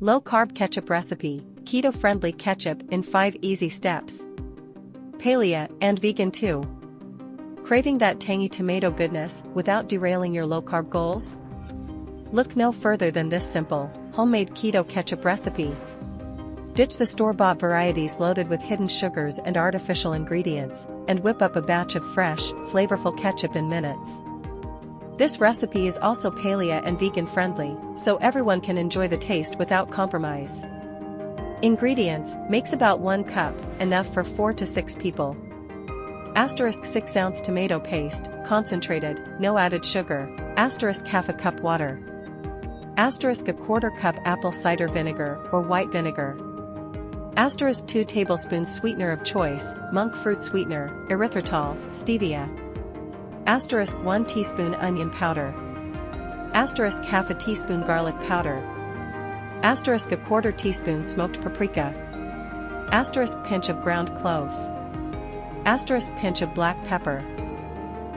Low-carb ketchup recipe, keto-friendly ketchup in 5 easy steps. Paleo and Vegan Too. Craving that tangy tomato goodness without derailing your low-carb goals? Look no further than this simple, homemade keto ketchup recipe. Ditch the store-bought varieties loaded with hidden sugars and artificial ingredients, and whip up a batch of fresh, flavorful ketchup in minutes. This recipe is also paleo and vegan friendly, so everyone can enjoy the taste without compromise. Ingredients: makes about 1 cup, enough for 4 to 6 people. * 6 ounce tomato paste, concentrated, no added sugar. * half a cup water. * a 1/4 cup apple cider vinegar or white vinegar. * 2 tablespoons sweetener of choice, monk fruit sweetener, erythritol, stevia. * 1 teaspoon onion powder. * half a teaspoon garlic powder. * 1/4 teaspoon smoked paprika. * pinch of ground cloves. * pinch of black pepper.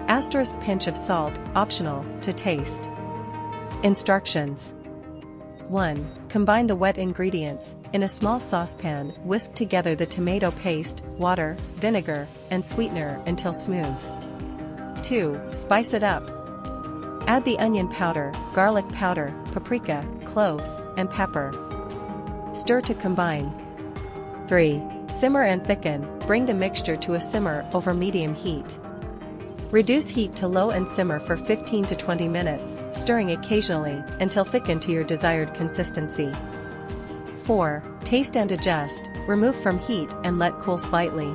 * pinch of salt, optional, to taste. Instructions. 1. Combine the wet ingredients. In a small saucepan, whisk together the tomato paste, water, vinegar, and sweetener until smooth. 2. Spice it up. Add the onion powder, garlic powder, paprika, cloves, and pepper. Stir to combine. 3. Simmer and thicken. Bring the mixture to a simmer over medium heat. Reduce heat to low and simmer for 15 to 20 minutes, stirring occasionally, until thickened to your desired consistency. 4. Taste and adjust. Remove from heat and let cool slightly.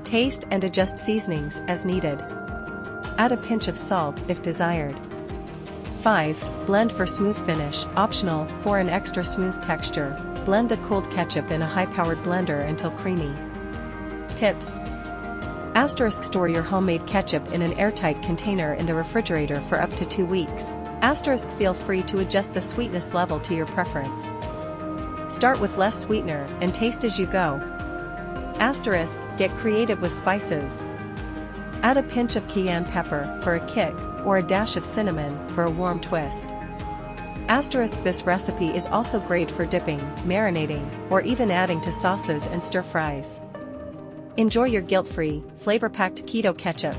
Taste and adjust seasonings as needed. Add a pinch of salt if desired. 5. Blend for smooth finish, optional. For an extra smooth texture, blend the cooled ketchup in a high-powered blender until creamy. Tips. * Store your homemade ketchup in an airtight container in the refrigerator for up to 2 weeks. * Feel free to adjust the sweetness level to your preference. Start with less sweetener and taste as you go. * Get creative with spices. Add a pinch of cayenne pepper for a kick, or a dash of cinnamon for a warm twist. * This recipe is also great for dipping, marinating, or even adding to sauces and stir-fries. Enjoy your guilt-free, flavor-packed keto ketchup.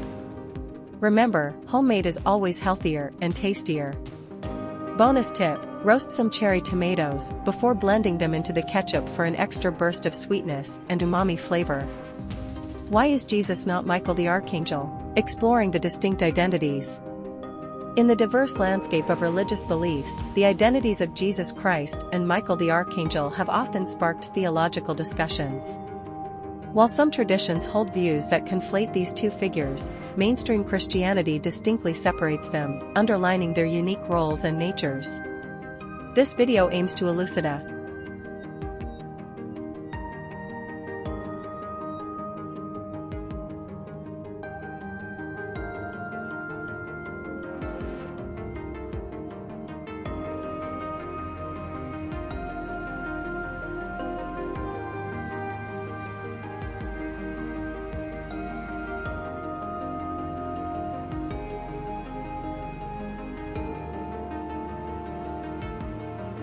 Remember, homemade is always healthier and tastier. Bonus tip: roast some cherry tomatoes before blending them into the ketchup for an extra burst of sweetness and umami flavor. Why is Jesus not Michael the Archangel? Exploring the distinct identities. In the diverse landscape of religious beliefs, the identities of Jesus Christ and Michael the Archangel have often sparked theological discussions. While some traditions hold views that conflate these two figures, mainstream Christianity distinctly separates them, underlining their unique roles and natures. This video aims to elucidate